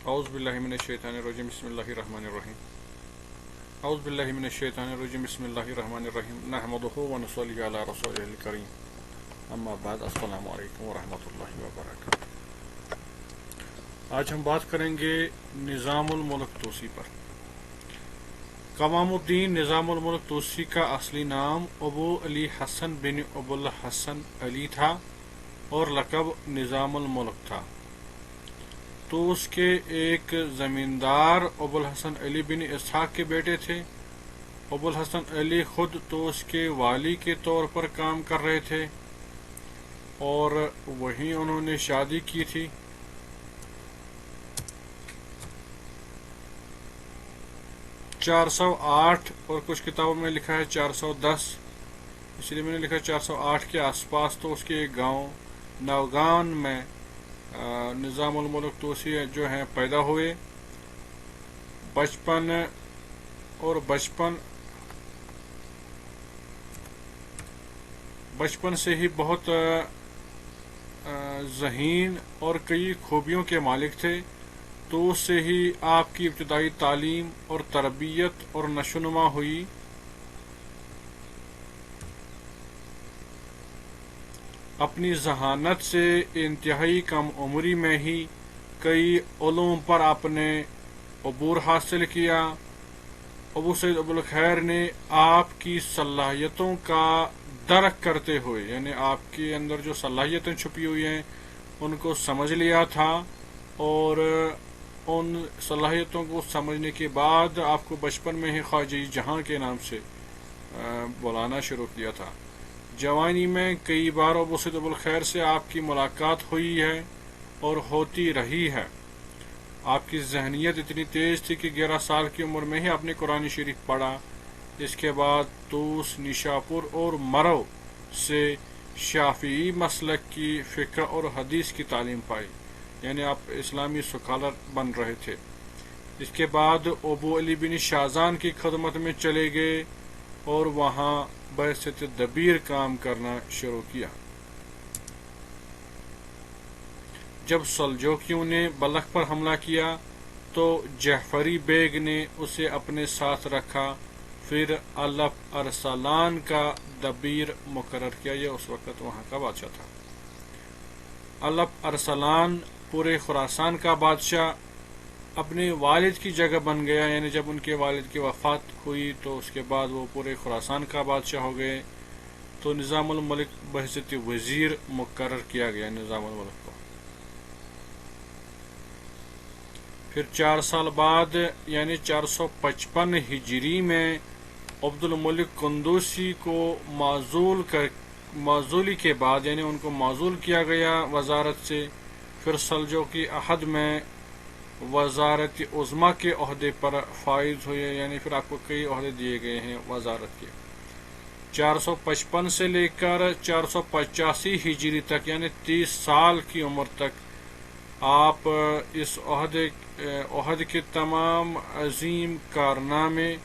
اعوذ باللہ من الشیطان الرجیم بسم اللہ الرحمن الرحیم اعوذ باللہ من الشیطان الرجیم بسم اللہ الرحمن الرحیم نحمدہ ونصلی علی رسولہ الکریم اما بعد السلام علیکم ورحمۃ اللہ وبرکاتہ۔ آج ہم بات کریں گے نظام الملک توسی پر۔ قوام الدین نظام الملک توسی کا اصلی نام ابو علی حسن بن ابو الحسن علی تھا اور لقب نظام الملک تھا۔ تو اس کے ایک زمیندار ابو الحسن علی بن اسحاق کے بیٹے تھے۔ ابو الحسن علی خود تو اس کے والی کے طور پر کام کر رہے تھے اور وہیں انہوں نے شادی کی تھی۔ چار سو آٹھ اور کچھ کتابوں میں لکھا ہے 410، اس لیے میں نے لکھا 408 کے آس پاس تو اس کے ایک گاؤں نوگان میں نظام الملک توسی جو ہیں پیدا ہوئے۔ بچپن سے ہی بہت ذہین اور کئی خوبیوں کے مالک تھے، تو اس سے ہی آپ کی ابتدائی تعلیم اور تربیت اور نشو و نما ہوئی۔ اپنی ذہانت سے انتہائی کم عمری میں ہی کئی علوم پر آپ نے عبور حاصل کیا۔ ابو سعید ابو الخیر نے آپ کی صلاحیتوں کا درک کرتے ہوئے، یعنی آپ کے اندر جو صلاحیتیں چھپی ہوئی ہیں ان کو سمجھ لیا تھا، اور ان صلاحیتوں کو سمجھنے کے بعد آپ کو بچپن میں ہی خواجہ جہاں کے نام سے بلانا شروع کیا تھا۔ جوانی میں کئی بار ابو سعید ابو الخیر سے آپ کی ملاقات ہوئی ہے اور ہوتی رہی ہے۔ آپ کی ذہنیت اتنی تیز تھی کہ 11 سال کی عمر میں ہی آپ نے قرآن شریف پڑھا۔ اس کے بعد توس، نیشاپور اور مرو سے شافعی مسلک کی فقہ اور حدیث کی تعلیم پائی، یعنی آپ اسلامی اسکالر بن رہے تھے۔ اس کے بعد ابو علی بن شازان کی خدمت میں چلے گئے اور وہاں بحیثیت دبیر کام کرنا شروع کیا۔ جب سلجوکیوں نے بلخ پر حملہ کیا تو جعفری بیگ نے اسے اپنے ساتھ رکھا، پھر الپ ارسلان کا دبیر مقرر کیا۔ یہ اس وقت وہاں کا بادشاہ تھا۔ الپ ارسلان پورے خراسان کا بادشاہ اپنے والد کی جگہ بن گیا، یعنی جب ان کے والد کی وفات ہوئی تو اس کے بعد وہ پورے خراسان کا بادشاہ ہو گئے۔ تو نظام الملک بحیثیت وزیر مقرر کیا گیا نظام الملک کو۔ پھر 4 سال بعد یعنی 455 ہجری میں عبد الملک قندوسی کو معزولی کے بعد، یعنی ان کو معزول کیا گیا وزارت سے۔ پھر سلجوقی عہد میں وزارت عظمیٰ کے عہدے پر فائز ہوئے، یعنی پھر آپ کو کئی عہدے دیے گئے ہیں وزارت کے۔ 455 سے لے کر 485 ہجری تک، یعنی 30 سال کی عمر تک آپ اس عہد کے تمام عظیم کارنامے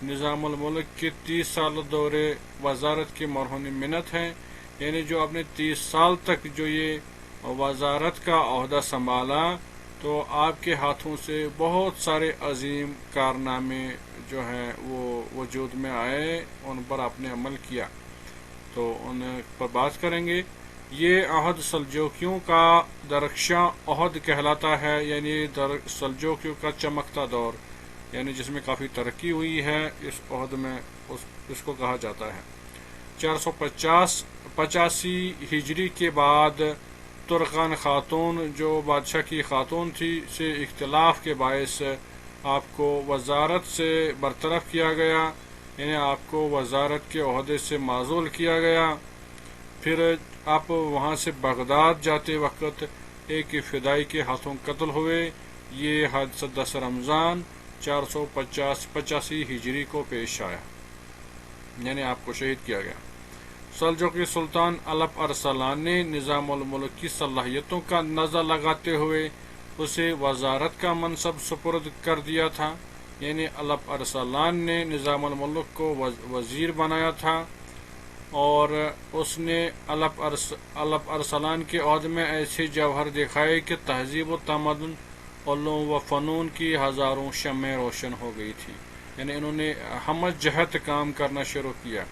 نظام الملک کے 30 سال دور وزارت کے مرہون منت ہیں، یعنی جو آپ نے 30 سال تک جو یہ وزارت کا عہدہ سنبھالا تو آپ کے ہاتھوں سے بہت سارے عظیم کارنامے جو ہیں وہ وجود میں آئے، ان پر آپ نے عمل کیا، تو ان پر بات کریں گے۔ یہ عہد سلجوکیوں کا درخشاں عہد کہلاتا ہے، یعنی سلجوکیوں کا چمکتا دور، یعنی جس میں کافی ترقی ہوئی ہے، اس عہد میں اس کو کہا جاتا ہے۔ 485 ہجری کے بعد ترکان خاتون جو بادشاہ کی خاتون تھی سے اختلاف کے باعث آپ کو وزارت سے برطرف کیا گیا، یعنی آپ کو وزارت کے عہدے سے معزول کیا گیا۔ پھر آپ وہاں سے بغداد جاتے وقت ایک فدائی کے ہاتھوں قتل ہوئے۔ یہ حادثہ 10 رمضان 485 ہجری کو پیش آیا، یعنی آپ کو شہید کیا گیا۔ سلجوقی سلطان الپ ارسلان نے نظام الملک کی صلاحیتوں کا اندازہ لگاتے ہوئے اسے وزارت کا منصب سپرد کر دیا تھا، یعنی الپ ارسلان نے نظام الملک کو وزیر بنایا تھا، اور اس نے الپ ارسلان کے عہد میں ایسے جوہر دکھائے کہ تہذیب و تمدن علوم و فنون کی ہزاروں شمعیں روشن ہو گئی تھی. یعنی انہوں نے ہمت جہت کام کرنا شروع کیا.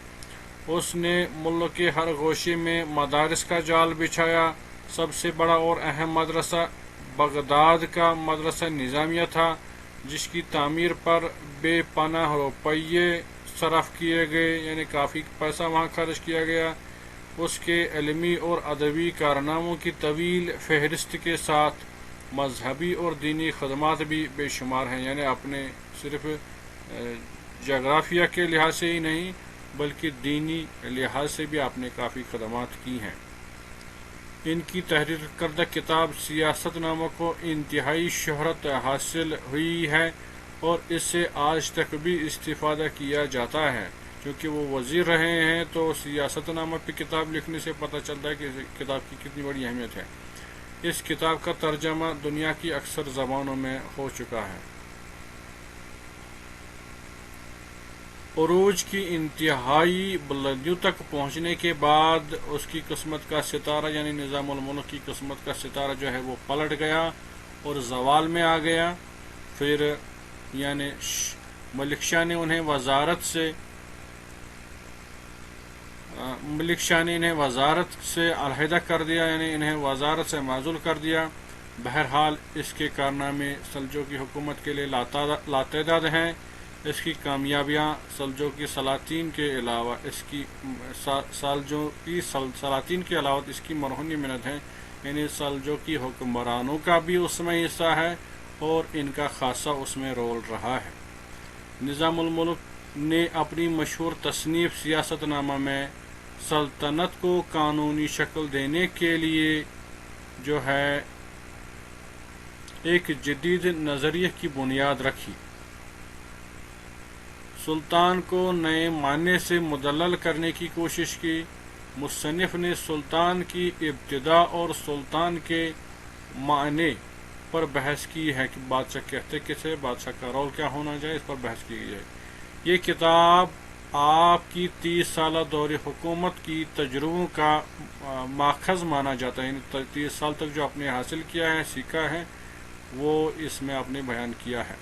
اس نے ملک کے ہر گوشے میں مدارس کا جال بچھایا. سب سے بڑا اور اہم مدرسہ بغداد کا مدرسہ نظامیہ تھا، جس کی تعمیر پر بے پناہ روپیے صرف کیے گئے. یعنی کافی پیسہ وہاں خرچ کیا گیا. اس کے علمی اور ادبی کارناموں کی طویل فہرست کے ساتھ مذہبی اور دینی خدمات بھی بے شمار ہیں. یعنی اپنے صرف جغرافیہ کے لحاظ سے ہی نہیں بلکہ دینی لحاظ سے بھی آپ نے کافی خدمات کی ہیں. ان کی تحریر کردہ کتاب سیاست نامہ کو انتہائی شہرت حاصل ہوئی ہے اور اس سے آج تک بھی استفادہ کیا جاتا ہے. کیونکہ وہ وزیر رہے ہیں تو سیاست نامہ پہ کتاب لکھنے سے پتہ چلتا ہے کہ اس کتاب کی کتنی بڑی اہمیت ہے. اس کتاب کا ترجمہ دنیا کی اکثر زبانوں میں ہو چکا ہے. عروج کی انتہائی بلندیوں تک پہنچنے کے بعد اس کی قسمت کا ستارہ یعنی نظام الملک کی قسمت کا ستارہ جو ہے وہ پلٹ گیا اور زوال میں آ گیا. پھر یعنی ملک شاہ نے انہیں وزارت سے علیحدہ کر دیا، یعنی انہیں وزارت سے معزول کر دیا. بہرحال اس کے کارنامے سلجوقی حکومت کے لیے لاتعداد ہیں. اس کی کامیابیاں سلجوقی سلاطین کے علاوہ اس کی مرہونی منت ہے. یعنی سلجوقی حکمرانوں کا بھی اس میں حصہ ہے اور ان کا خاصہ اس میں رول رہا ہے. نظام الملک نے اپنی مشہور تصنیف سیاست نامہ میں سلطنت کو قانونی شکل دینے کے لیے جو ہے ایک جدید نظریے کی بنیاد رکھی. سلطان کو نئے معنی سے مدلل کرنے کی کوشش کی. مصنف نے سلطان کی ابتدا اور سلطان کے معنی پر بحث کی ہے کہ بادشاہ کہتے کسے، بادشاہ کا رول کیا ہونا چاہیے، اس پر بحث کی گئی ہے. یہ کتاب آپ کی 30 سالہ دور حکومت کی تجربوں کا ماخذ مانا جاتا ہے. یعنی 30 سال تک جو آپ نے حاصل کیا ہے، سیکھا ہے، وہ اس میں آپ نے بیان کیا ہے.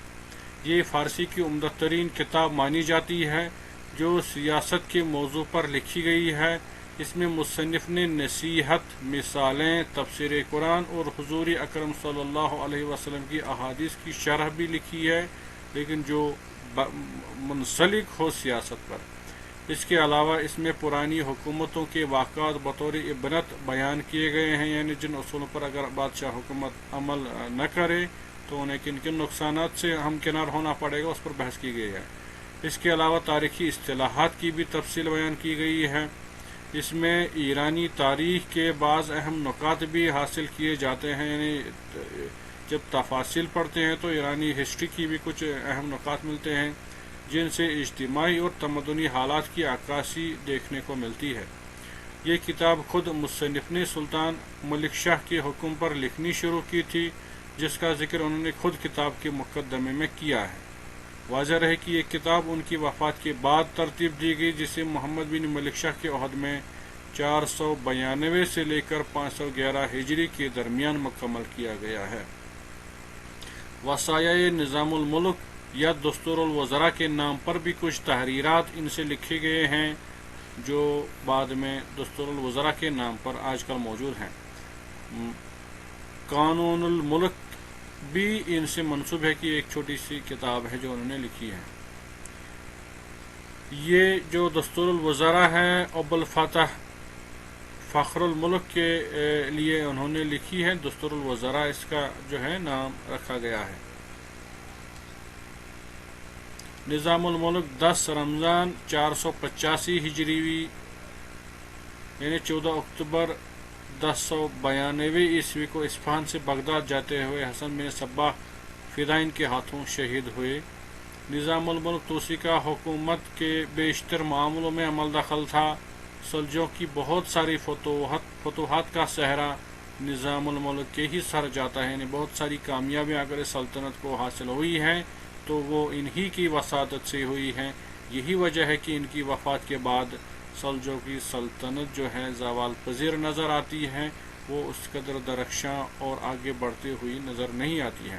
یہ فارسی کی عمدہ ترین کتاب مانی جاتی ہے جو سیاست کے موضوع پر لکھی گئی ہے. اس میں مصنف نے نصیحت، مثالیں، تفسیر قرآن اور حضور اکرم صلی اللہ علیہ وسلم کی احادیث کی شرح بھی لکھی ہے، لیکن جو منسلک ہو سیاست پر. اس کے علاوہ اس میں پرانی حکومتوں کے واقعات بطور عبرت بیان کیے گئے ہیں. یعنی جن اصولوں پر اگر بادشاہ حکومت عمل نہ کرے تو انہیں کن کن نقصانات سے ہمکنار ہونا پڑے گا، اس پر بحث کی گئی ہے. اس کے علاوہ تاریخی اصطلاحات کی بھی تفصیل بیان کی گئی ہے. اس میں ایرانی تاریخ کے بعض اہم نکات بھی حاصل کیے جاتے ہیں. یعنی جب تفاصیل پڑھتے ہیں تو ایرانی ہسٹری کی بھی کچھ اہم نکات ملتے ہیں جن سے اجتماعی اور تمدنی حالات کی عکاسی دیکھنے کو ملتی ہے. یہ کتاب خود مصنف نے سلطان ملک شاہ کے حکم پر لکھنی شروع کی تھی، جس کا ذکر انہوں نے خود کتاب کے مقدمے میں کیا ہے. واضح رہے کہ یہ کتاب ان کی وفات کے بعد ترتیب دی گئی، جسے محمد بن ملک شاہ کے عہد میں 492 سے لے کر 511 ہجری کے درمیان مکمل کیا گیا ہے. وصایۂ نظام الملک یا دستور الوزراء کے نام پر بھی کچھ تحریرات ان سے لکھے گئے ہیں جو بعد میں دستور الوزراء کے نام پر آج کل موجود ہیں. قانون الملک بھی ان سے منسوب ہے کہ ایک چھوٹی سی کتاب ہے جو انہوں نے لکھی ہے. یہ جو دستور الوزراء ہے ابو الفتح فخر الملک کے لیے انہوں نے لکھی ہے. دستور الوزراء اس کا جو ہے نام رکھا گیا ہے. نظام الملک 10 رمضان 485 ہجری یعنی 14 اکتوبر 1092 عیسوی کو اصفہان سے بغداد جاتے ہوئے حسن بن صباح فدائین کے ہاتھوں شہید ہوئے. نظام الملک توسی کا حکومت کے بیشتر معاملوں میں عمل دخل تھا. سلجوق کی بہت ساری فتوحات کا صحرا نظام الملک کے ہی سر جاتا ہے. یعنی بہت ساری کامیابیاں اگر سلطنت کو حاصل ہوئی ہیں تو وہ انہی کی وساطت سے ہوئی ہیں. یہی وجہ ہے کہ ان کی وفات کے بعد سلجوقی سلطنت جو ہے زوال پذیر نظر آتی ہے، وہ اس قدر درخشاں اور آگے بڑھتی ہوئی نظر نہیں آتی ہے.